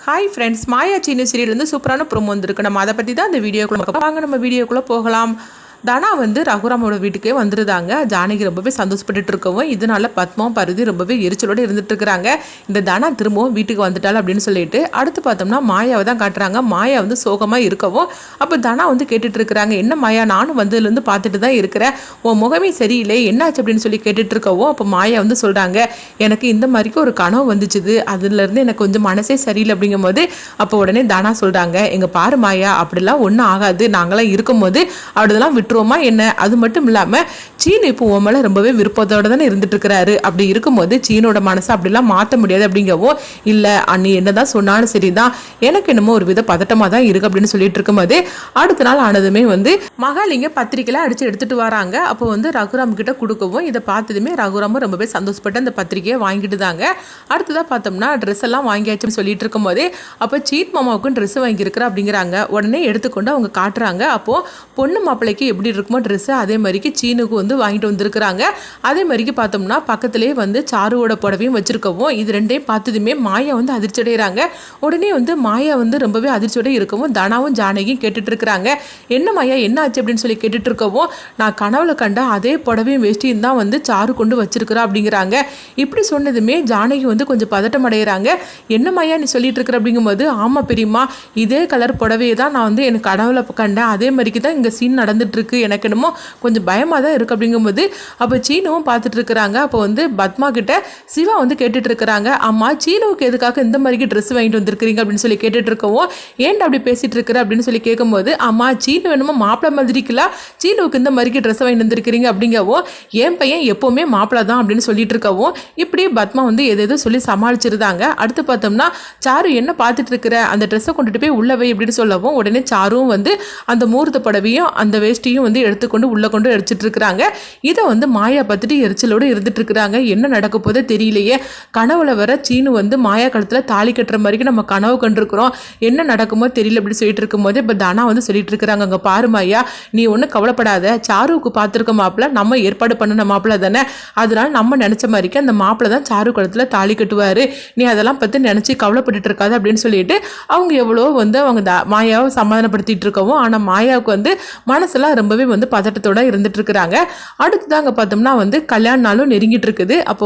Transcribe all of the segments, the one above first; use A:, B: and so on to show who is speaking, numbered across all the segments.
A: Hi friends, மாயா Seenu serial சூப்பரான promo வந்திருக்கு. நம்ம அதை பற்றி தான் இந்த வீடியோக்குள்ள வாங்க. நம்ம வீடியோக்குள்ளே போகலாம். தனா ரகுராமோட வீட்டுக்கே வந்துருந்தாங்க. ஜானகி ரொம்பவே சந்தோஷப்பட்டுட்டு இருக்கவும் இதனால பத்மாவும் பருதி ரொம்பவே எரிச்சலோடு இருந்துட்டு இருக்கிறாங்க. இந்த தனா திரும்பவும் வீட்டுக்கு வந்துட்டாள் அப்படின்னு சொல்லிட்டு அடுத்து பார்த்தோம்னா மாயாவை தான் காட்டுறாங்க. மாயா சோகமாக இருக்கவும் அப்போ தனா கேட்டுட்டு இருக்கிறாங்க. என்ன மாயா, நானும் வந்ததுலேருந்து பார்த்துட்டு தான் இருக்கிறேன், உன் முகமே சரியில்லை, என்னாச்சு அப்படின்னு சொல்லி கேட்டுட்டு இருக்கவும் அப்போ மாயா சொல்கிறாங்க, எனக்கு இந்த மாதிரிக்கு ஒரு கனவு வந்துச்சுது, அதுலேருந்து எனக்கு கொஞ்சம் மனசே சரியில்லை அப்படிங்கும் போது அப்போ உடனே தனா சொல்கிறாங்க, எங்கள் பாரு மாயா, அப்படிலாம் ஒன்றும் ஆகாது, நாங்களாம் இருக்கும்போது அப்படிலாம் விட்டு என்ன. அது மட்டும் இல்லாம சீனு இப்போ உன் மேல ரொம்பவே விருப்பத்தோட தானே இருந்துட்டு இருக்கிறாரு. அப்படி இருக்கும்போது சீனோட மனசை அப்படிலாம் மாற்ற முடியாது அப்படிங்கவோ, இல்ல அண்ணி என்னதான் சொன்னாலும் சரிதான், எனக்கு என்னமோ ஒரு வித பதட்டமா தான் இருக்கு அப்படின்னு சொல்லிட்டு இருக்கும்போது அடுத்த நாள் ஆனதுமே மகாலிங்க பத்திரிக்கையில அடிச்சு எடுத்துட்டு வராங்க. அப்போ ரகுராம் கிட்ட கொடுக்கவும் இதை பார்த்ததுமே ரகுராமும் ரொம்பவே சந்தோஷப்பட்டு அந்த பத்திரிக்கையை வாங்கிட்டு தாங்க. அடுத்ததான் பார்த்தோம்னா ட்ரெஸ் எல்லாம் வாங்கியாச்சுன்னு சொல்லிட்டு இருக்கும் போதே அப்போ சீட் மாமாவுக்கும் ட்ரெஸ் வாங்கியிருக்கிறா அப்படிங்கிறாங்க. உடனே எடுத்துக்கொண்டு அவங்க காட்டுறாங்க. அப்போ பொண்ணு மாப்பிள்ளைக்கு எப்படி இருக்குமோ ட்ரெஸ்ஸு அதே மாதிரிக்கு சீனுக்கு வாங்கிட்டு வந்திருக்கிறாங்க. அதே மாதிரிக்கு பார்த்தோம்னா பக்கத்துலேயே சாருவோட புடவையும் வச்சிருக்கவும் இது ரெண்டையும் பார்த்ததுமே மாயா அதிர்ச்சி அடைகிறாங்க. உடனே மாயா ரொம்பவே அதிர்ச்சியோட இருக்கவும் தனாவும் ஜானகியும் கேட்டுட்டு இருக்கிறாங்க. என்ன மாயா, என்ன ஆச்சு அப்படின்னு சொல்லி கேட்டுட்டு இருக்கவும், நான் கனவுல கண்ட அதே புடவையும் வேஷ்டியும் தான் சாரு கொண்டு வச்சிருக்கிறா அப்படிங்கிறாங்க. இப்படி சொன்னதுமே ஜானகி கொஞ்சம் பதட்டம் அடைகிறாங்க. என்ன மாயா நீ சொல்லிட்டு இருக்கிற அப்படிங்கும்போது, ஆமா பெரியம்மா, இதே கலர் புடவையை தான் நான் எனக்கு கனவுல கண்டேன், அதே மாதிரிக்கு தான் இங்கே சீன் நடந்துட்டு இருக்கு, எனக்கு என்னமோ கொஞ்சம் பயமாக தான் இருக்குது அப்படிங்கும்போது அப்போ சீனுவும் பார்த்துட்டு இருக்கிறாங்க. அப்போ பத்மா கிட்ட சிவா கேட்டுட்டு இருக்கிறாங்க, அம்மா சீனுவுக்கு எதுக்காக இந்த மாதிரி ட்ரெஸ் வாங்கிட்டு வந்திருக்கிறீங்க அப்படின்னு சொல்லி கேட்டுட்டு இருக்கவும், ஏன்டா அப்படி பேசிட்டு இருக்கிற அப்படின்னு சொல்லி கேட்கும்போது, அம்மா சீனு வேணுமோ மாப்பிள்ளை மாதிரிக்கலாம், சீனுவுக்கு இந்த மாதிரி ட்ரெஸ் வாங்கிட்டு வந்திருக்கிறீங்க அப்படிங்கவும், என் பையன் எப்போவுமே மாப்பிள்ளை தான் அப்படின்னு சொல்லிட்டு இருக்கவும் இப்படி பத்மா எதோ சொல்லி சமாளிச்சிருந்தாங்க. அடுத்து பார்த்தோம்னா சாரு என்ன பார்த்துட்டு இருக்கிற, அந்த ட்ரெஸ்ஸை கொண்டுட்டு போய் உள்ளவை அப்படின்னு சொல்லவும் உடனே சாரும் அந்த மூர்த்த புடவையும் அந்த வேஷ்டியும் எடுத்துக்கொண்டு உள்ள கொண்டு அடிச்சிட்டு இருக்கிறாங்க. இதை மாயா பார்த்துட்டு எரிச்சலோடு இருந்துட்டு இருக்கிறாங்க. என்ன நடக்க போதே தெரியலையே, கனவுல வர சீனு மாயா கழுத்துல தாலி கட்டுற மாதிரி நம்ம கனவு கண்டிருக்கிறோம், என்ன நடக்குமோ தெரியல அப்படின்னு சொல்லிட்டு இருக்கும்போது இப்போ தனா சொல்லிட்டு இருக்கிறாங்க, அங்கே பாரு மாயா, நீ ஒன்றும் கவலைப்படாத, சாருவுக்கு பார்த்துருக்க மாப்பிள்ள நம்ம ஏற்பாடு பண்ணின மாப்பிள்ள தானே, அதனால நம்ம நினைச்ச மாதிரிக்கு அந்த மாப்பிள்ள தான் சாரு கழுத்துல தாலி கட்டுவாரு, நீ அதெல்லாம் பற்றி நினச்சி கவலைப்பட்டுட்டு இருக்காது அப்படின்னு சொல்லிட்டு அவங்க எவ்வளோ அவங்க மாயாவை சமாதானப்படுத்திட்டு இருக்கவும், ஆனால் மாயாவுக்கு மனசெல்லாம் ரொம்பவே பதட்டத்தோட இருந்துட்டு இருக்கிறாங்க. அடுத்ததான் அங்கே பார்த்தோம்னா கல்யாண நாளும் நெருங்கிட்டு இருக்குது. அப்போ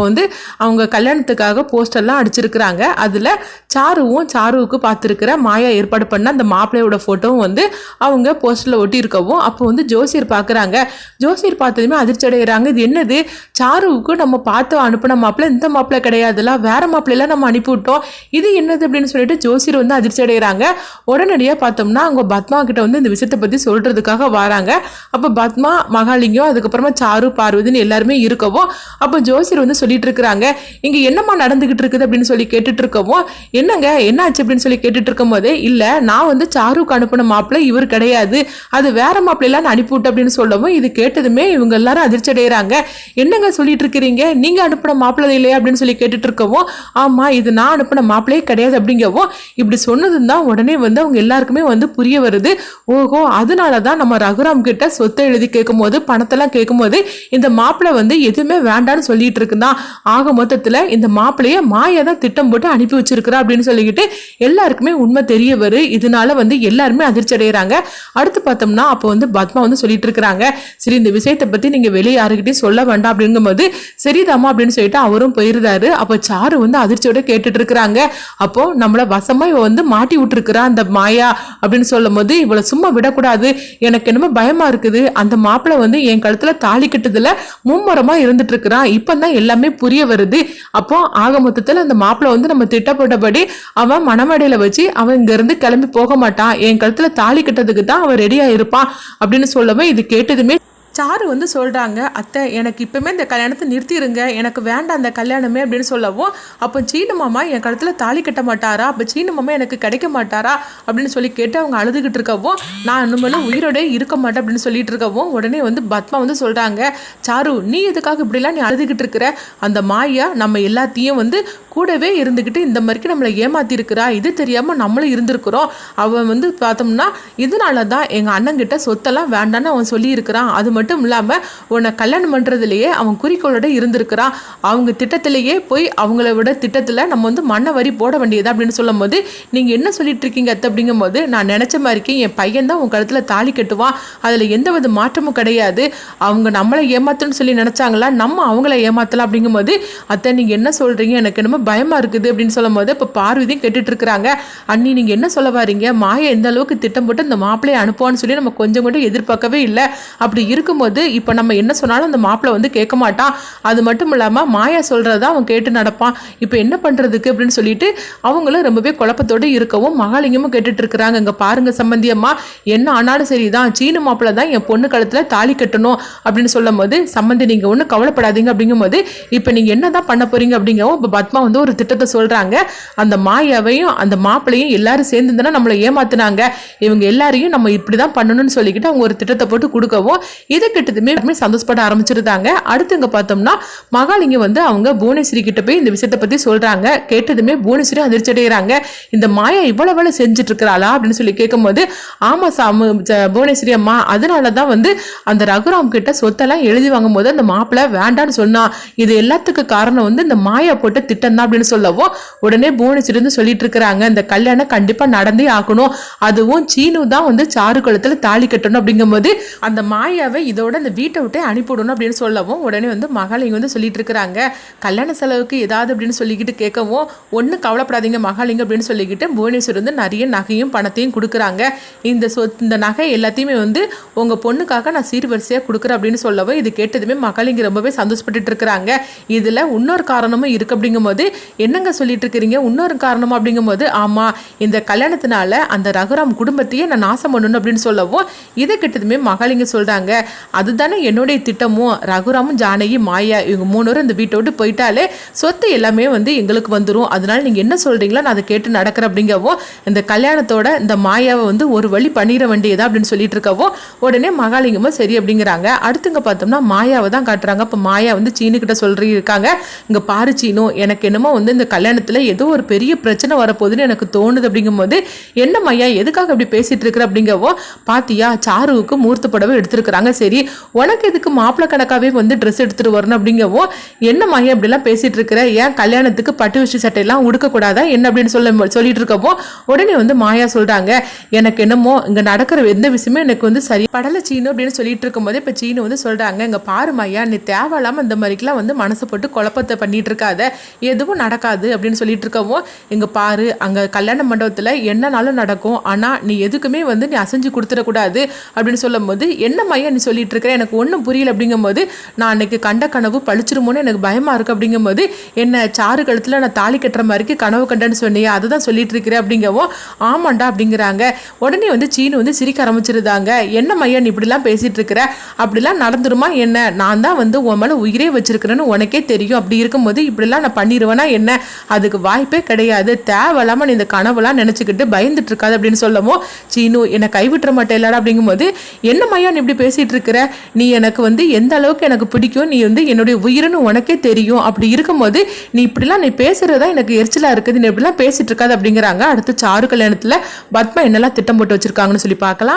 A: அவங்க கல்யாணத்துக்காக போஸ்டர்லாம் அடிச்சிருக்கிறாங்க. அதில் சாருவுக்கு பார்த்துருக்கிற மாயா ஏற்பாடு பண்ண அந்த மாப்பிள்ளையோட ஃபோட்டோவும் அவங்க போஸ்டரில் ஒட்டி இருக்கவும் அப்போ ஜோசியர் பார்க்குறாங்க. ஜோசியர் பார்த்ததுமே அதிர்ச்சி அடைகிறாங்க. இது என்னது, சாருவுக்கு நம்ம பார்த்து அனுப்பின மாப்பிள்ளை இந்த மாப்பிள்ளை கிடையாதுல, வேற மாப்பிள்ளைலாம் நம்ம அனுப்பிவிட்டோம், இது என்னது அப்படின்னு சொல்லிட்டு ஜோசியர் அதிர்ச்சி அடைகிறாங்க. உடனடியாக பார்த்தோம்னா அவங்க பத்மா கிட்ட இந்த விஷயத்தை பற்றி சொல்றதுக்காக வராங்க. அப்போ பத்மா, மகாலிங்கம், அதுக்கப்புறமா சாரு, பார்வதின்னு எல்லாருமே இருக்கவும் அப்போ ஜோசியர் சொல்லிட்டு இருக்கிறாங்க, இங்கே என்னம்மா நடந்துகிட்டு இருக்குது அப்படின்னு சொல்லி கேட்டுட்டு இருக்கவும், என்னங்க என்ன ஆச்சு அப்படின்னு சொல்லி கேட்டுட்டு இருக்கும் போதே, இல்லை நான் சாருக்கு அனுப்பின மாப்பிள்ளை இவர் கிடையாது, அது வேற மாப்பிள்ளைலாம் அனுப்பிவிட்டு அப்படின்னு சொல்லவும் இது கேட்டதுமே இவங்க எல்லாரும் அதிர்ச்சி அடைகிறாங்க. என்னங்க சொல்லிட்டு இருக்கிறீங்க, நீங்க அனுப்பின மாப்பிள்ளை இல்லையா அப்படின்னு சொல்லி கேட்டுட்டு இருக்கவும், ஆமா இது நான் அனுப்பின மாப்பிள்ளையே கிடையாது அப்படிங்கவும் இப்படி சொன்னதுன்னு தான் உடனே அவங்க எல்லாருக்குமே புரிய வருது. ஓஹோ, அதனாலதான் நம்ம ரகுராம் கிட்ட சொத்தை எழுதி கேட்கும் போது பணத்தெல்லாம் கேட்கும்போது இந்த மாப்பிள்ளை எதுவுமே வேண்டான்னு சொல்லிட்டு இருக்குதான், ஆக மொத்தத்துல இந்த மாப்பிள்ளைய மாயா தான் திட்டம் போட்டு அனுப்பி வச்சிருக்கிறா அப்படின்னு சொல்லிக்கிட்டு எல்லாருக்குமே உண்மை தெரிய வரு. இதனால எல்லாருமே அதிர்ச்சி அடைகிறாங்க. அடுத்து பார்த்தோம்னா அப்போ பத்மா சொல்லிட்டு இருக்கிறாங்க, சரி இந்த விஷயத்தை பத்தி நீங்க வெளியே யாருக்கிட்டையும் சொல்ல வேண்டாம் அப்படிங்கும்போது சரிதாமா அப்படின்னு சொல்லிட்டு அவரும் போயிருந்தாரு. அப்போ சாரு அதிர்ச்சியோட கேட்டுட்டு இருக்கிறாங்க. அப்போ நம்மள வசமா மாட்டி விட்டுருக்கிறா அந்த மாயா அப்படின்னு சொல்லும் போது இவளை சும்மா விடக்கூடாது, எனக்கு என்னமோ பயமா இருக்குது, அந்த மாப்பிள்ளை என் கழுத்துல தாலி கட்டுதுல மும்முரமா இருந்துட்டு இருக்கிறான், இப்பதான் எல்லாமே புரிய வருது. அப்போ ஆக மொத்தத்துல அந்த மாப்பிள்ளை நம்ம திட்டப்பட்டபடி அவன் மணமடையில வச்சு அவன் இங்க இருந்து கிளம்பி போக மாட்டான், என் கழுத்துல தாலி கட்டுறதுக்கு தான் அவன் ரெடியா இருப்பான் அப்படின்னு சொல்லவும் இது கேட்டதுமே சாரு சொல்கிறாங்க, அத்தை எனக்கு இப்போமே இந்த கல்யாணத்தை நிறுத்திடுங்க, எனக்கு வேண்டாம் அந்த கல்யாணமே அப்படின்னு சொல்லவும் அப்போ சீனு மாமா என் கழுத்தில் தாலி கட்ட மாட்டாரா, அப்போ சீனு மாமா எனக்கு கிடைக்க மாட்டாரா அப்படின்னு சொல்லி கேட்டு அவங்க அழுதுகிட்டு இருக்கவும், நான் இன்னும் உயிரோடே இருக்க மாட்டேன் அப்படின்னு சொல்லிட்டு இருக்கவும் உடனே பத்மா சொல்கிறாங்க, சாரு நீ எதுக்காக இப்படிலாம் நீ அழுதுகிட்டு இருக்கிற, அந்த மாயா நம்ம எல்லாத்தையும் கூடவே இருந்துக்கிட்டு இந்த மாதிரிக்கு நம்மளை ஏமாத்திருக்கிறா, இது தெரியாமல் நம்மளும் இருந்திருக்கிறோம், அவன் பார்த்தோம்னா இதனால தான் எங்கள் அண்ணங்கிட்ட சொத்தெல்லாம் வேண்டான்னு அவன் சொல்லியிருக்கிறான், அது மட்டும் மட்டும் இல்லாமல் உன்னை கல்யாணம் பண்ணுறதுலையே அவன் குறிக்கோளோட இருந்திருக்கிறான். அவங்க திட்டத்திலேயே போய் அவங்கள விட திட்டத்தில் நம்ம வந்து மண்ணை வரி போட வேண்டியது அப்படின்னு சொல்லும் போது நீங்கள் என்ன சொல்லிட்டு இருக்கீங்க அத்தை அப்படிங்கும் போது, நான் நினச்ச மாதிரிக்கு என் பையன் தான் உன் கழுத்தில் தாலி கட்டுவான், அதில் எந்த வித மாற்றமும் கிடையாது. அவங்க நம்மளை ஏமாத்தணும்னு சொல்லி நினச்சாங்களா, நம்ம அவங்கள ஏமாத்தலாம் அப்படிங்கும்போது, அத்தை நீங்கள் என்ன சொல்கிறீங்க, எனக்கு என்னமோ பயமாக இருக்குது அப்படின்னு சொல்லும் போது இப்போ பார்வதியும் கேட்டுட்டு இருக்கிறாங்க. அண்ணி நீங்கள் என்ன சொல்ல வரீங்க, மாயா எந்த அளவுக்கு திட்டம் போட்டு இந்த மாப்பிள்ளையை அனுப்புவான்னு சொல்லி நம்ம கொஞ்சம் கூட எதிர்பார்க்கவே இல்லை. அப்படி இருக்கும்போது இப்போ நம்ம என்ன சொன்னாலும் அந்த மாப்பிள்ளை வந்து கேட்க மாட்டான். அது மட்டும் இல்லாமல் மாயா சொல்கிறதா அவன் கேட்டு நடப்பான். இப்போ என்ன பண்ணுறதுக்கு அப்படின்னு சொல்லிட்டு அவங்களும் ரொம்பவே குழப்பத்தோடு இருக்கவும் மகாலிங்கமும் கேட்டுட்டு இருக்கிறாங்க. இங்கே பாருங்க சம்பந்தியம்மா, என்ன ஆனாலும் சரிதான், சீனு மாப்பிள்ளை தான் என் பொண்ணு கழுத்தில் தாலி கட்டணும் அப்படின்னு சொல்லும் போது, சம்பந்தி நீங்கள் ஒன்றும் கவலைப்படாதீங்க அப்படிங்கும் போது, இப்போ நீங்கள் என்ன தான் பண்ண போறீங்க அப்படிங்கவும் இப்போ பத்மா வந்து ஒரு திட்டத்தை சொல்கிறாங்க. அந்த மாயாவையும் அந்த மாப்பிள்ளையும் எல்லாரும் சேர்ந்து தானே நம்மளை ஏமாத்துனாங்க, இவங்க எல்லாரையும் நம்ம இப்படி தான் பண்ணணும்னு சொல்லிக்கிட்டு அவங்க ஒரு திட்டத்தை போட்டு கொடுக்கவும் இதை கிட்டதுமே சந்தோஷப்பட ஆரம்பிச்சிருந்தாங்க. அடுத்து இங்கே பார்த்தோம்னா மகாலிங்கம் வந்து அவங்க புவனேஸ்வரி கிட்ட போய் இந்த விஷயத்தை பற்றி சொல்கிறாங்க. கேட்டதுமே புவனேஸ்வரி அதிர்ச்சி அடைகிறாங்க. இந்த மாயா இவ்வளவு செஞ்சுட்டு இருக்கிறாளா அப்படின்னு சொல்லி கேட்கும்போது, ஆமாம் புவனேஸ்வரி அம்மா, அதனால தான் வந்து அந்த ரகுராம் கிட்ட சொத்தெல்லாம் எழுதி வாங்கும் போது அந்த மாப்பிள்ளை வேண்டான்னு சொன்னா, இது எல்லாத்துக்கு காரணம் வந்து இந்த மாயா போட்ட திட்டம் தான் அப்படின்னு சொல்லவும் உடனே புவனேஸ்வரி வந்து சொல்லிட்டு இருக்கிறாங்க, இந்த கல்யாணம் கண்டிப்பாக நடந்தே ஆகணும், அதுவும் சீனு தான் வந்து சாரு கழுத்தில் தாலி கட்டணும் அப்படிங்கும் போது அந்த மாயாவை இதோட இந்த வீட்டை விட்டு அனுப்பிவிடணும் அப்படின்னு சொல்லவும் உடனே வந்து மகாலிங்கம் வந்து சொல்லிட்டு இருக்கிறாங்க, கல்யாண செலவுக்கு ஏதாவது அப்படின்னு சொல்லிக்கிட்டு கேட்கவும், ஒன்றும் கவலைப்படாதீங்க மகாலிங்கம் அப்படின்னு சொல்லிக்கிட்டு புவனேஸ்வர் வந்து நிறைய நகையும் பணத்தையும் கொடுக்குறாங்க. இந்த நகை எல்லாத்தையுமே வந்து உங்கள் பொண்ணுக்காக நான் சீர்வரிசையாக கொடுக்குறேன் அப்படின்னு சொல்லவும் இது கேட்டதுமே மகாலிங்கம் ரொம்பவே சந்தோஷப்பட்டு இருக்கிறாங்க. இதில் இன்னொரு காரணமும் இருக்குது அப்படிங்கும்போது, என்னங்க சொல்லிட்டு இருக்கிறீங்க இன்னொரு காரணம் அப்படிங்கும்போது, ஆமாம் இந்த கல்யாணத்தினால அந்த ரகுராம் குடும்பத்தையே நான் நாசம் பண்ணணும் அப்படின்னு சொல்லவும் இதை கிட்டதுமே மகாலிங்கம் சொல்கிறாங்க, அதுதானே என்னுடைய திட்டமும், ரகுராமும் ஜானகி மாயா இவங்க 3 பேரும் இந்த வீட்டை விட்டு போயிட்டாலே சொத்து எல்லாமே வந்து எங்களுக்கு வந்துடும், அதனால நீங்கள் என்ன சொல்கிறீங்களோ நான் அதை கேட்டு நடக்கிறேன் அப்படிங்கவும் இந்த கல்யாணத்தோட இந்த மாயாவை வந்து ஒரு வழி பண்ணிட வேண்டியதா அப்படின்னு சொல்லிட்டு இருக்கவும் உடனே மகாலிங்கமும் சரி அப்படிங்கிறாங்க. அடுத்துங்க பார்த்தோம்னா மாயாவை தான் காட்டுறாங்க. இப்போ மாயா வந்து சீனுக்கிட்ட சொல்லியிருக்காங்க, இங்கே பாரு சீனு, எனக்கு என்னமோ வந்து இந்த கல்யாணத்தில் ஏதோ ஒரு பெரிய பிரச்சனை வரப்போகுதுன்னு எனக்கு தோணுது அப்படிங்கும்போது, என்ன மாயா எதுக்காக அப்படி பேசிட்டு இருக்கிற அப்படிங்கவோ, பாத்தியா சாருவுக்கு மூர்த்த புடவை எடுத்திருக்கிறாங்க, சரி உனக்கு எதுக்கு மாப்பிள்ளை கணக்காகவே வந்து ட்ரெஸ் எடுத்துட்டு வரணும் அப்படிங்கவோ, என்ன மாயா இப்படிலாம் பேசிட்டு இருக்கிற, ஏன் கல்யாணத்துக்கு பட்டு விஷய சட்டையெல்லாம் உடுக்கக்கூடாதா என்ன அப்படின்னு சொல்லிட்டு இருக்கவோ உடனே வந்து மாயா சொல்றாங்க, எனக்கு என்னமோ இங்க நடக்கிற எந்த விஷயமே எனக்கு வந்து சரி படலை சீனு அப்படின்னு சொல்லிட்டு இருக்கும்போது இப்போ சீனு வந்து சொல்றாங்க, இங்க பாரு மாயா, நீ தேவையில்லாம இந்த மாதிரிக்கெல்லாம் வந்து மனசை போட்டு குழப்பத்தை பண்ணிட்டு இருக்காத, எதுவும் நடக்காது அப்படின்னு சொல்லிட்டு இருக்கவும், இங்க பாரு அங்க கல்யாண மண்டபத்தில் என்னனாலும் நடக்கும், ஆனா நீ எதுக்குமே வந்து நீ அசைஞ்சு கொடுத்துடக்கூடாது அப்படின்னு சொல்லும் போது, என்ன மையா நீ சொல்லிட்டு இருக்கிற, எனக்கு ஒன்றும் புரியல அப்படிங்கும் போது, நான் அன்னைக்கு கண்ட கனவு பழிச்சிருமோன்னு எனக்கு பயமா இருக்கு அப்படிங்கும் போது, என்ன சாரு கழுத்தில் நான் தாலி கட்டுற மாதிரிக்கு கனவு கண்டேன்னு சொன்னியா, அதை தான் சொல்லிட்டு இருக்கிறேன் அப்படிங்கவும், ஆமாண்டா அப்படிங்கிறாங்க. உடனே வந்து சீனு வந்து சிரிக்க ஆரம்பிச்சிருந்தாங்க, என்ன மையா நீ இப்படிலாம் பேசிட்டு இருக்கிற, அப்படிலாம் நடந்துருமா என்ன, நான் தான் வந்து உன் மேலே உயிரே வச்சிருக்கிறேன்னு உனக்கே தெரியும், அப்படி இருக்கும்போது இப்படிலாம் நான் பண்ணிடுவேனா என்ன, அதுக்கு வாய்ப்பே கிடையாது, தேவையில்லாம நீ இந்த கனவுலாம் நினச்சிக்கிட்டு பயந்துட்டு இருக்காது அப்படின்னு சொல்லவும், சீனு என்னை கைவிட்டுற மாட்டேன் இல்லடா அப்படிங்கும்போது, என்ன மையா நீ இப்படி பேசிட்டு இருக்கிற, நீ எனக்கு வந்து எந்த அளவுக்கு எனக்கு பிடிக்கும், நீ வந்து என்னுடைய உயிர்னு உனக்கே தெரியும், அப்படி இருக்கும்போது நீ இப்படிலாம் நீ பேசுறதா எனக்கு எரிச்சலா இருக்குது, நீ இப்படிலாம் பேசிட்டு இருக்காது அப்படிங்கிறாங்க. அடுத்து சாரு கல்யாணத்துல பத்மா என்னெல்லாம் திட்டம் போட்டு வச்சிருக்காங்கன்னு சொல்லி பார்க்கலாம்.